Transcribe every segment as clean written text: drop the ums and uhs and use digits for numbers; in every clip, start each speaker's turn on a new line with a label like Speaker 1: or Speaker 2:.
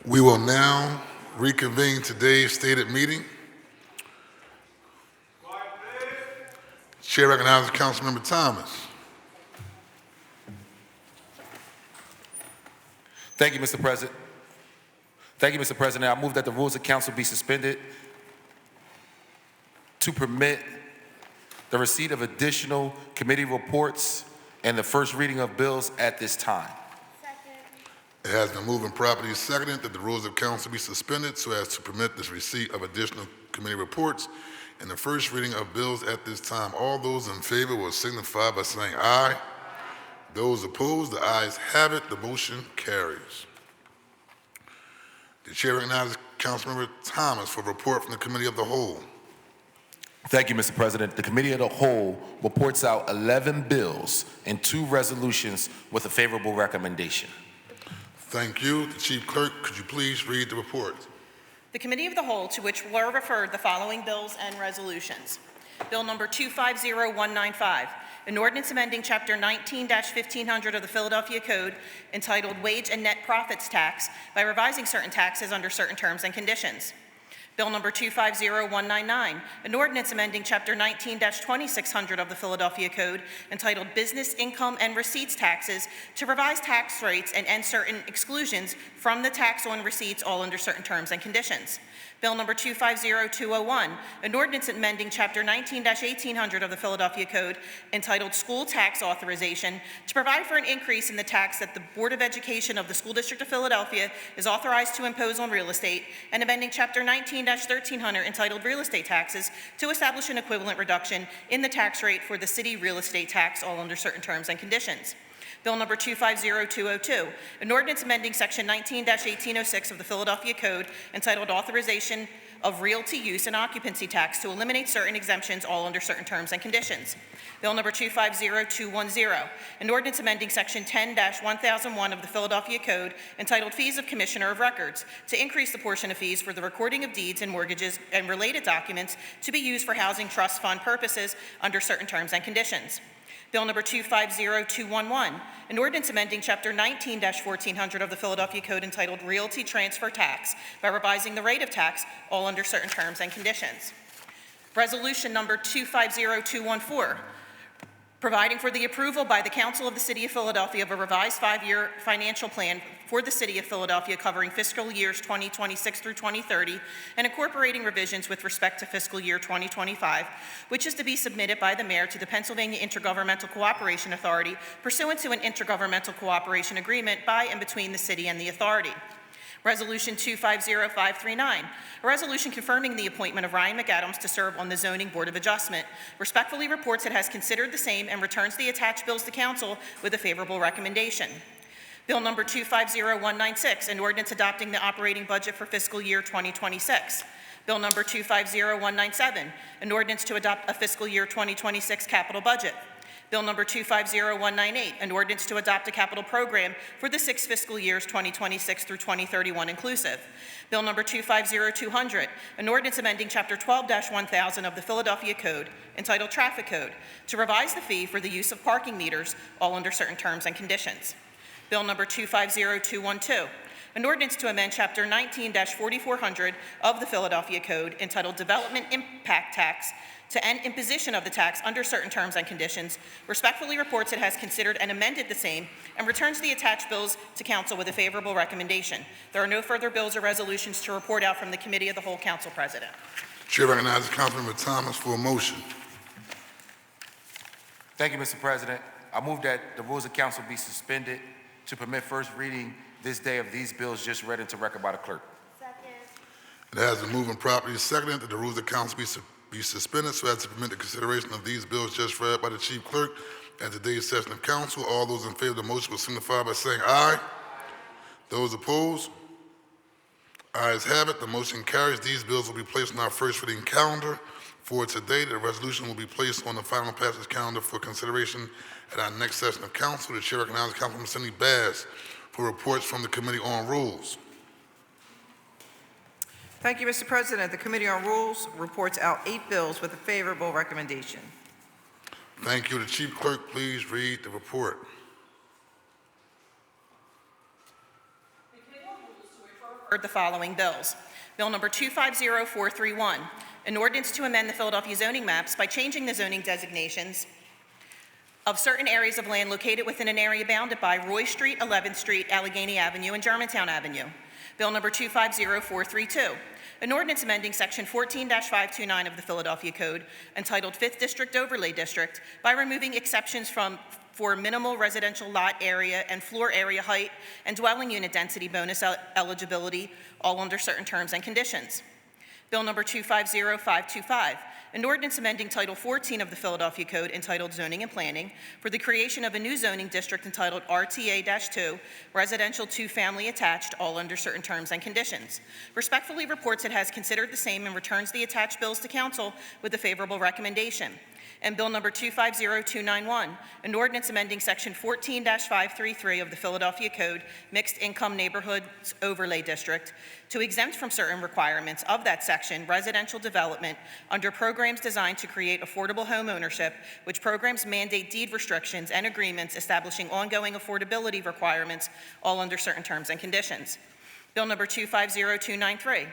Speaker 1: We will now reconvene today's stated meeting. Chair recognizes Councilmember Thomas.
Speaker 2: Thank you, Mr. President. Thank you, Mr. President. I move that the rules of council be suspended to permit the receipt of additional committee reports and the first reading of bills at this time.
Speaker 1: It has been moved and properly seconded that the rules of council be suspended so as to permit the receipt of additional committee reports and the first reading of bills at this time. All those in favor will signify by saying aye. Those opposed, the ayes have it. The motion carries. The chair recognizes Councilmember Thomas for a report from the Committee of the Whole.
Speaker 2: Thank you, Mr. President. The Committee of the Whole reports out 11 bills and 2 resolutions with a favorable recommendation.
Speaker 1: Thank you. The Chief Clerk, could you please read the report?
Speaker 3: The Committee of the Whole, to which were referred the following bills and resolutions. Bill number 250195, an ordinance amending Chapter 19-1500 of the Philadelphia Code entitled Wage and Net Profits Tax by revising certain taxes under certain terms and conditions. Bill number 250199, an ordinance amending Chapter 19-2600 of the Philadelphia Code entitled Business Income and Receipts Taxes to revise tax rates and end certain exclusions from the tax on receipts, all under certain terms and conditions. Bill number 250201, an ordinance amending Chapter 19-1800 of the Philadelphia Code entitled School Tax Authorization to provide for an increase in the tax that the Board of Education of the School District of Philadelphia is authorized to impose on real estate, and amending Chapter 19-1300 entitled Real Estate Taxes to establish an equivalent reduction in the tax rate for the city real estate tax, all under certain terms and conditions. Bill number 250202, an ordinance amending section 19-1806 of the Philadelphia Code entitled Authorization of Realty Use and Occupancy Tax to eliminate certain exemptions, all under certain terms and conditions. Bill number 250210, an ordinance amending section 10-1001 of the Philadelphia Code entitled Fees of Commissioner of Records to increase the portion of fees for the recording of deeds and mortgages and related documents to be used for housing trust fund purposes under certain terms and conditions. Bill number 250211, an ordinance amending Chapter 19-1400 of the Philadelphia Code entitled Realty Transfer Tax by revising the rate of tax, all under certain terms and conditions. Resolution number 250214, providing for the approval by the Council of the City of Philadelphia of a revised five-year financial plan for the City of Philadelphia covering fiscal years 2026 through 2030 and incorporating revisions with respect to fiscal year 2025, which is to be submitted by the Mayor to the Pennsylvania Intergovernmental Cooperation Authority pursuant to an intergovernmental cooperation agreement by and between the City and the Authority. Resolution 250539, a resolution confirming the appointment of Ryan McAdams to serve on the Zoning Board of Adjustment, respectfully reports it has considered the same and returns the attached bills to council with a favorable recommendation. Bill number 250196, an ordinance adopting the operating budget for fiscal year 2026. Bill number 250197, an ordinance to adopt a fiscal year 2026 capital budget. Bill number 250198, an ordinance to adopt a capital program for the 6 fiscal years 2026 through 2031 inclusive. Bill number 250200, an ordinance amending Chapter 12-1000 of the Philadelphia Code entitled Traffic Code to revise the fee for the use of parking meters, all under certain terms and conditions. Bill number 250212, an ordinance to amend Chapter 19-4400 of the Philadelphia Code entitled Development Impact Tax to end imposition of the tax under certain terms and conditions, respectfully reports it has considered and amended the same, and returns the attached bills to council with a favorable recommendation. There are no further bills or resolutions to report out from the Committee of the Whole, Council President.
Speaker 1: Chair recognizes Councilmember Thomas for a motion.
Speaker 2: Thank you, Mr. President. I move that the rules of council be suspended to permit first reading this day of these bills just read into record by the clerk.
Speaker 1: It has been moved and properly seconded that the rules of council be suspended so as to permit the consideration of these bills just read by the chief clerk at today's session of council. All those in favor of the motion will signify by saying aye. Those opposed? Ayes have it. The motion carries. These bills will be placed on our first reading calendar for today. The resolution will be placed on the final passage calendar for consideration at our next session of council. The chair recognizes Councilwoman Cindy Bass for reports from the Committee on Rules.
Speaker 4: Thank you, Mr. President. The Committee on Rules reports out 8 bills with a favorable recommendation.
Speaker 1: Thank you. The chief clerk, please read the report.
Speaker 3: The Committee on Rules to which were referred the following bills. Bill number 250431, an ordinance to amend the Philadelphia zoning maps by changing the zoning designations of certain areas of land located within an area bounded by Roy Street, 11th Street, Allegheny Avenue, and Germantown Avenue. Bill number 250432, an ordinance amending section 14-529 of the Philadelphia Code entitled 5th District Overlay District by removing exceptions for minimal residential lot area and floor area height and dwelling unit density bonus eligibility, all under certain terms and conditions. Bill number 250525, an ordinance amending Title 14 of the Philadelphia Code entitled Zoning and Planning for the creation of a new zoning district entitled RTA-2, Residential 2-Family Attached, all under certain terms and conditions. Respectfully reports it has considered the same and returns the attached bills to council with a favorable recommendation. And Bill number 250291, an ordinance amending Section 14-533 of the Philadelphia Code, Mixed Income Neighborhoods Overlay District, to exempt from certain requirements of that section residential development under programs designed to create affordable home ownership, which programs mandate deed restrictions and agreements establishing ongoing affordability requirements, all under certain terms and conditions. Bill number 250293,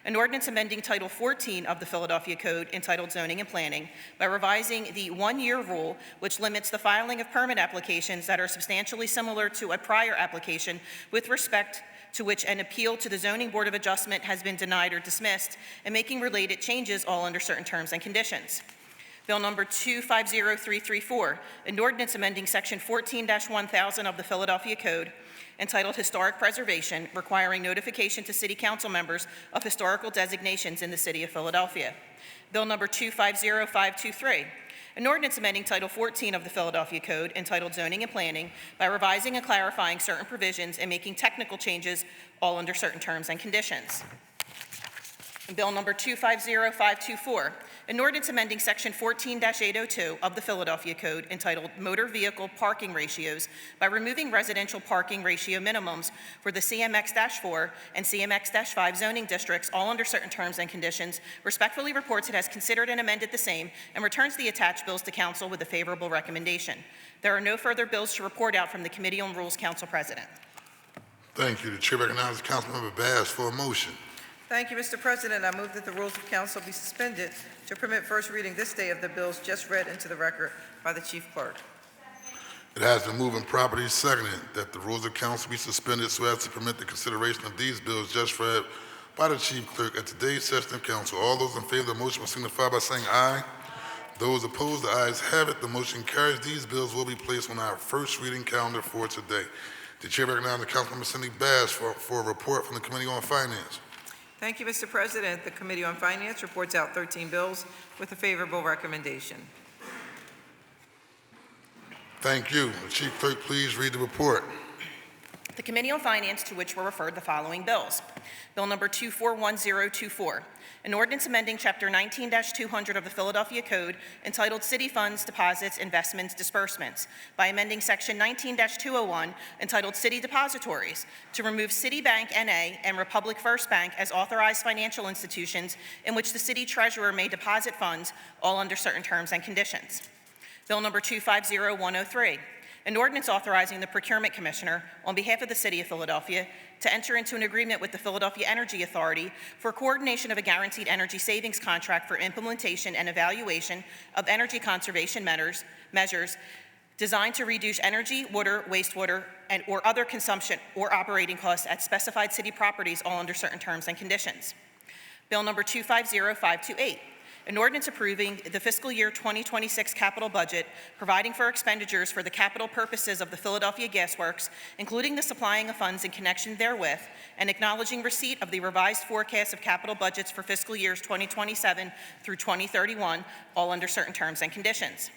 Speaker 3: an ordinance amending Title 14 of the Philadelphia Code entitled Zoning and Planning by revising the one-year rule, which limits the filing of permit applications that are substantially similar to a prior application with respect to which an appeal to the Zoning Board of Adjustment has been denied or dismissed, and making related changes, all under certain terms and conditions. Bill number 250334, an ordinance amending Section 14-1000 of the Philadelphia Code entitled Historic Preservation, requiring notification to City Council members of historical designations in the City of Philadelphia. Bill number 250523, An ordinance amending Title 14 of the Philadelphia Code entitled Zoning and Planning by revising and clarifying certain provisions and making technical changes, all under certain terms and conditions. And Bill number 250524, an ordinance amending Section 14-802 of the Philadelphia Code entitled Motor Vehicle Parking Ratios by removing residential parking ratio minimums for the CMX-4 and CMX-5 zoning districts, all under certain terms and conditions, respectfully reports it has considered and amended the same and returns the attached bills to council with a favorable recommendation. There are no further bills to report out from the Committee on Rules, Council President.
Speaker 1: Thank you. The chair recognizes Councilmember Bass for a motion.
Speaker 4: Thank you, Mr. President. I move that the rules of council be suspended to permit first reading this day of the bills just read into the record by the chief clerk.
Speaker 1: It has been moved and properly seconded that the rules of council be suspended so as to permit the consideration of these bills just read by the chief clerk at today's session of council. All those in favor of the motion will signify by saying aye. Those opposed, the ayes have it. The motion carries. These bills will be placed on our first reading calendar for today. The chair recognizes Councilmember Cindy Bass for a report from the Committee on Finance.
Speaker 4: Thank you, Mr. President. The Committee on Finance reports out 13 bills with a favorable recommendation.
Speaker 1: Thank you. The chief clerk, please read the report.
Speaker 3: The Committee on Finance, to which were referred the following bills. Bill number 241024, an ordinance amending Chapter 19-200 of the Philadelphia Code entitled City Funds, Deposits, Investments, Disbursements by amending Section 19-201 entitled City Depositories to remove Citibank N.A. and Republic First Bank as authorized financial institutions in which the city treasurer may deposit funds, all under certain terms and conditions. Bill number 250103, an ordinance authorizing the Procurement Commissioner on behalf of the City of Philadelphia to enter into an agreement with the Philadelphia Energy Authority for coordination of a guaranteed energy savings contract for implementation and evaluation of energy conservation measures designed to reduce energy, water, wastewater, or other consumption or operating costs at specified city properties, all under certain terms and conditions. Bill number 250528, an ordinance approving the fiscal year 2026 capital budget, providing for expenditures for the capital purposes of the Philadelphia Gas Works, including the supplying of funds in connection therewith, and acknowledging receipt of the revised forecast of capital budgets for fiscal years 2027 through 2031, all under certain terms and conditions.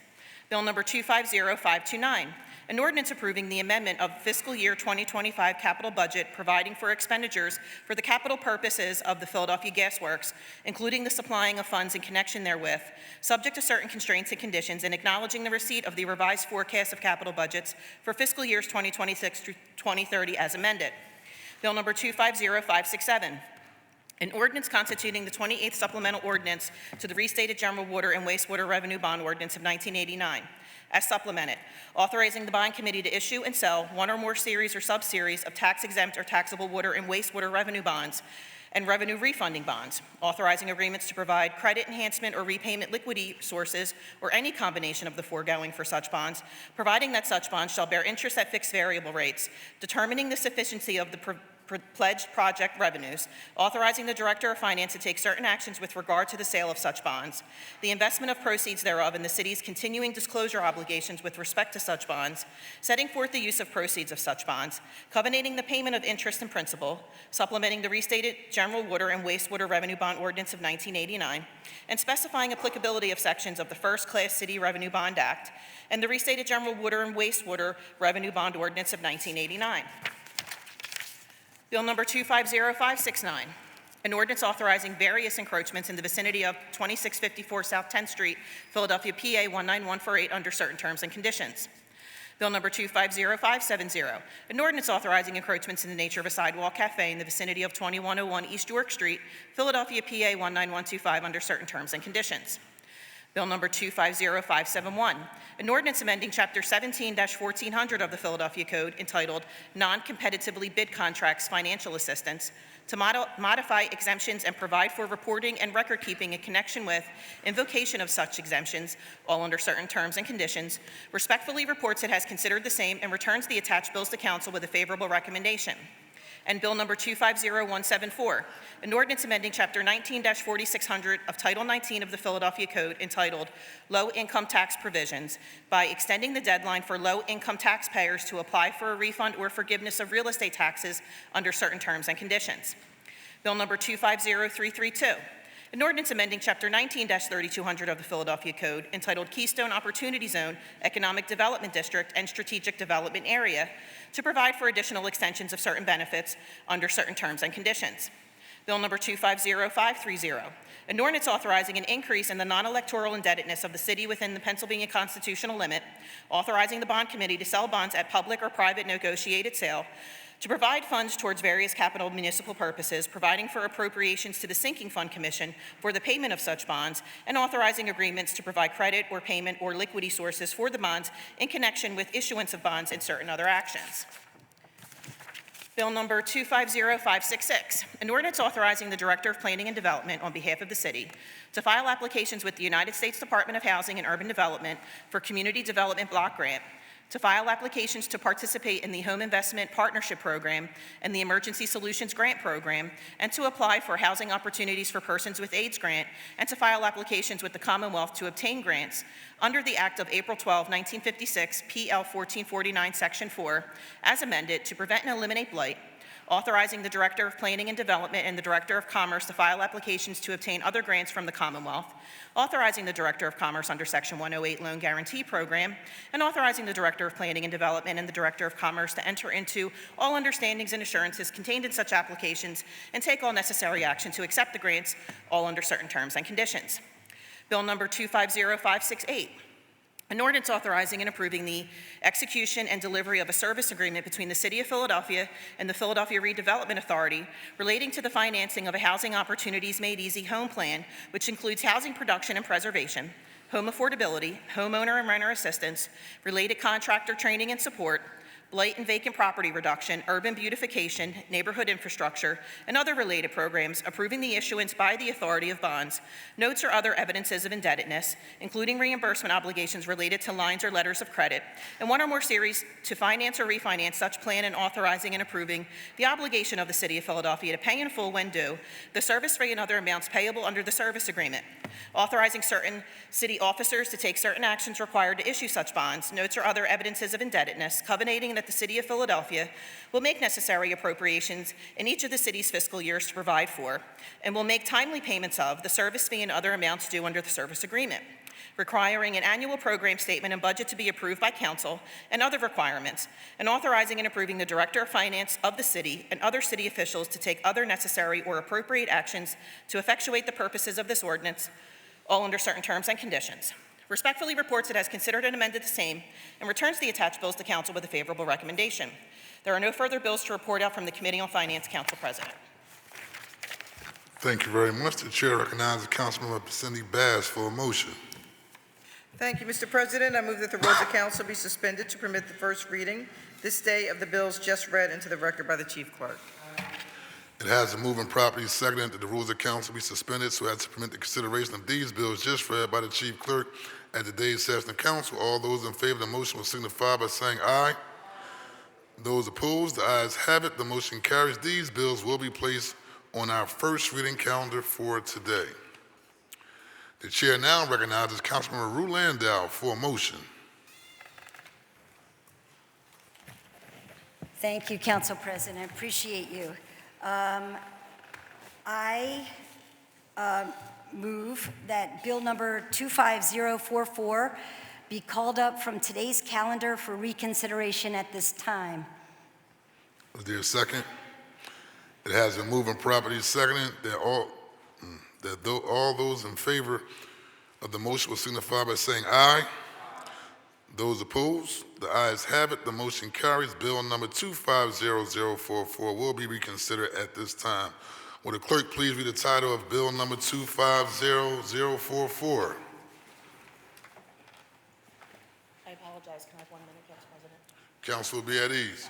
Speaker 3: Bill number 250529, an ordinance approving the amendment of fiscal year 2025 capital budget, providing for expenditures for the capital purposes of the Philadelphia Gas Works, including the supplying of funds in connection therewith, subject to certain constraints and conditions, and acknowledging the receipt of the revised forecast of capital budgets for fiscal years 2026 through 2030 as amended. Bill number 250567, an ordinance constituting the 28th supplemental ordinance to the restated general water and wastewater revenue bond ordinance of 1989, as supplemented, authorizing the bond committee to issue and sell one or more series or subseries of tax-exempt or taxable water and wastewater revenue bonds and revenue refunding bonds, authorizing agreements to provide credit enhancement or repayment liquidity sources or any combination of the foregoing for such bonds, providing that such bonds shall bear interest at fixed variable rates, determining the sufficiency of the pledged project revenues, authorizing the Director of Finance to take certain actions with regard to the sale of such bonds, the investment of proceeds thereof, and the city's continuing disclosure obligations with respect to such bonds, setting forth the use of proceeds of such bonds, covenanting the payment of interest and principal, supplementing the restated general water and wastewater revenue bond ordinance of 1989, and specifying applicability of sections of the First Class City Revenue Bond Act and the restated general water and wastewater revenue bond ordinance of 1989. Bill number 250569, an ordinance authorizing various encroachments in the vicinity of 2654 South 10th Street, Philadelphia, PA 19148 under certain terms and conditions. Bill number 250570, an ordinance authorizing encroachments in the nature of a sidewalk cafe in the vicinity of 2101 East York Street, Philadelphia, PA 19125 under certain terms and conditions. Bill number 250571, an ordinance amending Chapter 17-1400 of the Philadelphia Code entitled Non-Competitively Bid Contracts Financial Assistance to modify exemptions and provide for reporting and record-keeping in connection with invocation of such exemptions, all under certain terms and conditions, respectfully reports it has considered the same and returns the attached bills to council with a favorable recommendation. And Bill number 250174, an ordinance amending Chapter 19-4600 of Title 19 of the Philadelphia Code entitled Low Income Tax Provisions by extending the deadline for low-income taxpayers to apply for a refund or forgiveness of real estate taxes under certain terms and conditions. Bill number 250332, An ordinance amending Chapter 19-3200 of the Philadelphia Code entitled Keystone Opportunity Zone, Economic Development District, and Strategic Development Area to provide for additional extensions of certain benefits under certain terms and conditions. Bill number 250530, an ordinance authorizing an increase in the non-electoral indebtedness of the city within the Pennsylvania constitutional limit, authorizing the bond committee to sell bonds at public or private negotiated sale, to provide funds towards various capital municipal purposes, providing for appropriations to the Sinking Fund Commission for the payment of such bonds, and authorizing agreements to provide credit or payment or liquidity sources for the bonds in connection with issuance of bonds and certain other actions. Bill number 250566, an ordinance authorizing the Director of Planning and Development on behalf of the city to file applications with the United States Department of Housing and Urban Development for Community Development Block Grant, to file applications to participate in the Home Investment Partnership Program and the Emergency Solutions Grant Program, and to apply for Housing Opportunities for Persons with AIDS Grant, and to file applications with the Commonwealth to obtain grants under the Act of April 12, 1956, PL 1449, Section 4, as amended, to prevent and eliminate blight, authorizing the Director of Planning and Development and the Director of Commerce to file applications to obtain other grants from the Commonwealth, authorizing the Director of Commerce under Section 108 Loan Guarantee Program, and authorizing the Director of Planning and Development and the Director of Commerce to enter into all understandings and assurances contained in such applications and take all necessary action to accept the grants, all under certain terms and conditions. Bill number 250568, an ordinance authorizing and approving the execution and delivery of a service agreement between the City of Philadelphia and the Philadelphia Redevelopment Authority relating to the financing of a Housing Opportunities Made Easy home plan, which includes housing production and preservation, home affordability, homeowner and renter assistance, related contractor training and support, blight and vacant property reduction, urban beautification, neighborhood infrastructure, and other related programs, approving the issuance by the authority of bonds, notes or other evidences of indebtedness, including reimbursement obligations related to lines or letters of credit, and one or more series to finance or refinance such plan, and authorizing and approving the obligation of the City of Philadelphia to pay in full when due the service fee and other amounts payable under the service agreement, authorizing certain city officers to take certain actions required to issue such bonds, notes or other evidences of indebtedness, covenanting that the City of Philadelphia will make necessary appropriations in each of the city's fiscal years to provide for, and will make timely payments of, the service fee and other amounts due under the service agreement, requiring an annual program statement and budget to be approved by council and other requirements, and authorizing and approving the Director of Finance of the city and other city officials to take other necessary or appropriate actions to effectuate the purposes of this ordinance, all under certain terms and conditions. Respectfully reports it has considered and amended the same and returns the attached bills to council with a favorable recommendation. There are no further bills to report out from the Committee on Finance, Council President.
Speaker 1: Thank you very much. The chair recognizes Councilmember Cindy Bass for a motion.
Speaker 4: Thank you, Mr. President. I move that the rules of council be suspended to permit the first reading this day of the bills just read into the record by the chief clerk.
Speaker 1: It has been moved and properly seconded that the rules of council be suspended so as to permit the consideration of these bills just read by the chief clerk at today's session of council. All those in favor of the motion will signify by saying aye. Those opposed, the ayes have it. The motion carries. These bills will be placed on our first reading calendar for today. The chair now recognizes Councilmember Rue Landau for a motion.
Speaker 5: Thank you, Council President. Appreciate you. I move that Bill number 25044 be called up from today's calendar for reconsideration at this time.
Speaker 1: Is there a second? It has been moved and properly seconded that all those in favor of the motion will signify by saying aye. Those opposed, the ayes have it. The motion carries. Bill number 250044 will be reconsidered at this time. Will the clerk please read the title of Bill number 250044?
Speaker 3: I apologize. Can I have 1 minute, Council President?
Speaker 1: Council will be at ease.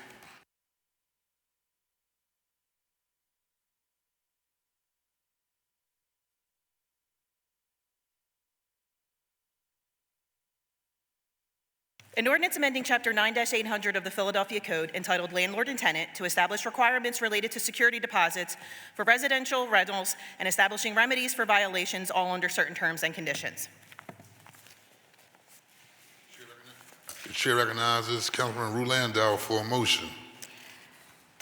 Speaker 3: An ordinance amending Chapter 9-800 of the Philadelphia Code entitled Landlord and Tenant to establish requirements related to security deposits for residential rentals and establishing remedies for violations, all under certain terms and conditions.
Speaker 1: The chair recognizes Councilman Rue Landau for a motion.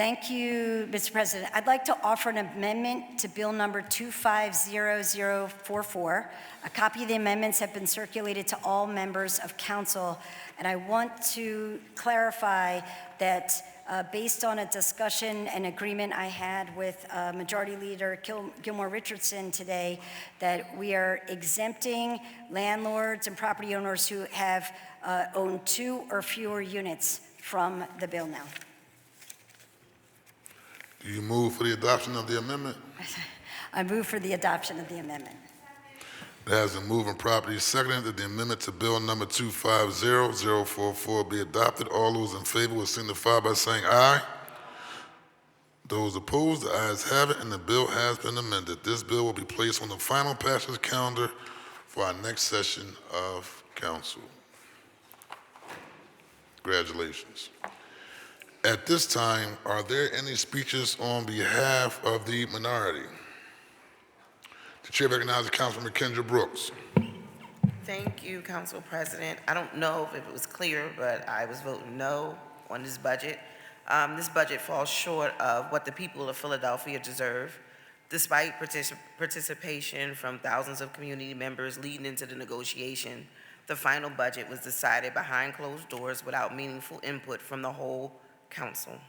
Speaker 5: Thank you, Mr. President. I'd like to offer an amendment to Bill number 250044. A copy of the amendments have been circulated to all members of council, and I want to clarify that based on a discussion and agreement I had with Majority Leader Gilmore Richardson today, that we are exempting landlords and property owners who have owned 2 or fewer units from the bill now.
Speaker 1: Do you move for the adoption of the amendment?
Speaker 5: I move for the adoption of the amendment.
Speaker 1: It has been moved and properly seconded that the amendment to Bill number 250044 be adopted. All those in favor will signify by saying aye. Those opposed, the ayes have it, and the bill has been amended. This bill will be placed on the final passage calendar for our next session of council. Congratulations. At this time, are there any speeches on behalf of the minority? The chair recognizes Councilmember Kendra Brooks.
Speaker 6: Thank you, Council President. I don't know if it was clear, but I was voting no on this budget. This budget falls short of what the people of Philadelphia deserve. Despite participation from thousands of community members leading into the negotiation, the final budget was decided behind closed doors without meaningful input from the whole council.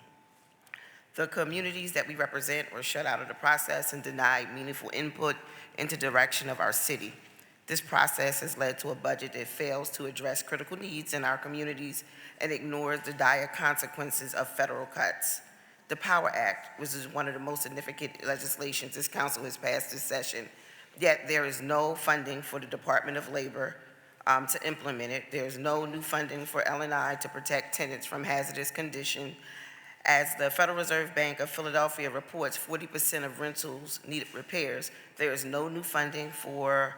Speaker 6: The communities that we represent were shut out of the process and denied meaningful input into the direction of our city. This process has led to a budget that fails to address critical needs in our communities and ignores the dire consequences of federal cuts. The POWER Act, which is one of the most significant legislations this council has passed this session, yet there is no funding for the Department of Labor to implement it. There's no new funding for L&I to protect tenants from hazardous condition. As the Federal Reserve Bank of Philadelphia reports, 40% of rentals need repairs. There is no new funding for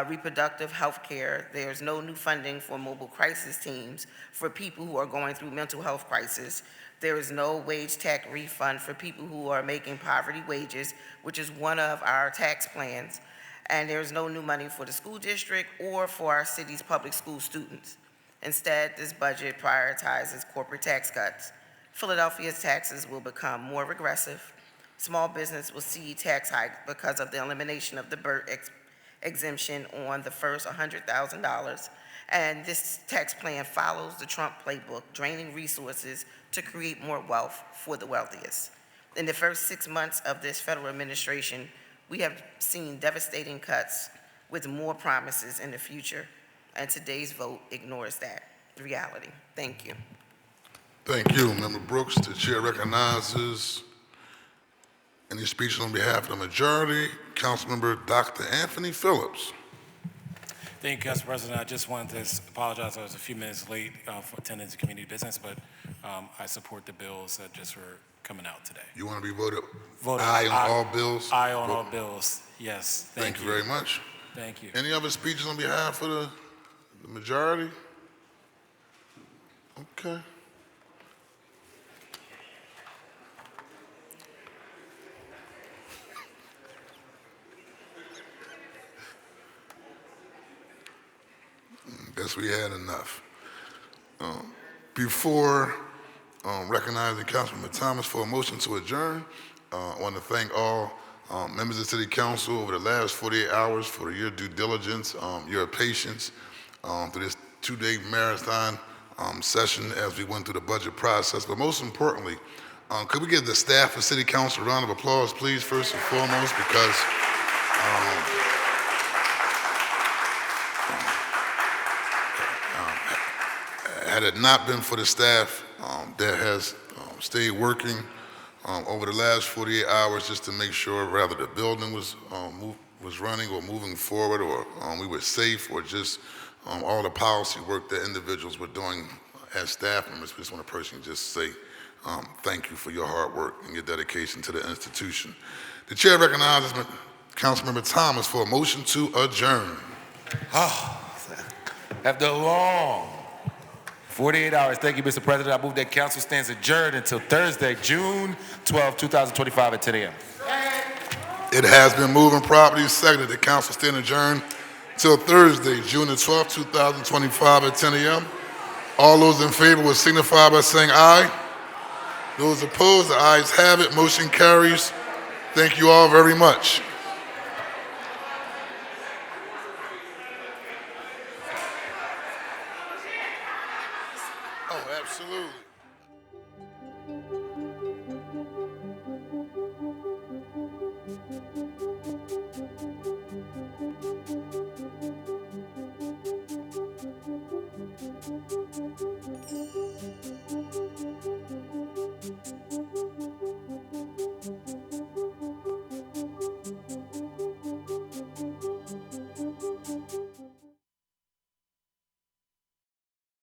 Speaker 6: reproductive health care. There's no new funding for mobile crisis teams for people who are going through mental health crisis. There is no wage tax refund for people who are making poverty wages, which is one of our tax plans. And there is no new money for the school district or for our city's public school students. Instead, this budget prioritizes corporate tax cuts. Philadelphia's taxes will become more regressive. Small business will see tax hikes because of the elimination of the BERT exemption on the first $100,000. And this tax plan follows the Trump playbook, draining resources to create more wealth for the wealthiest. In the first 6 months of this federal administration, we have seen devastating cuts with more promises in the future, and today's vote ignores that reality. Thank you.
Speaker 1: Thank you, Member Brooks. The chair recognizes any speeches on behalf of the majority. Councilmember Dr. Anthony Phillips.
Speaker 7: Thank you, Council President. I just wanted to apologize. I was a few minutes late for attending the community business, but I support the bills that just were coming out today.
Speaker 1: You want to be voted
Speaker 7: Voted
Speaker 1: aye on all bills?
Speaker 7: Aye on all bills. Yes.
Speaker 1: Thank you very much.
Speaker 7: Thank you.
Speaker 1: Any other speeches on behalf of the majority? Okay. Guess we had enough. Before recognizing Councilman Thomas for a motion to adjourn, I want to thank all members of the City Council over the last 48 hours for your due diligence, your patience through this 2-day marathon session as we went through the budget process. But most importantly, could we give the staff of City Council a round of applause, please, first and foremost, because had it not been for the staff that has stayed working over the last 48 hours just to make sure rather the building was running or moving forward, or we were safe, or just all the policy work that individuals were doing as staff members, we just want to personally just say thank you for your hard work and your dedication to the institution. The chair recognizes Councilmember Thomas for a motion to adjourn.
Speaker 2: After a long 48 hours, thank you, Mr. President. I move that council stands adjourned until Thursday, June 12, 2025 at 10 a.m.
Speaker 1: It has been moved and properly seconded that council stand adjourned till Thursday, June the 12th, 2025 at 10 a.m. All those in favor will signify by saying aye. Those opposed, the ayes have it. Motion carries. Thank you all very much. Oh, absolutely.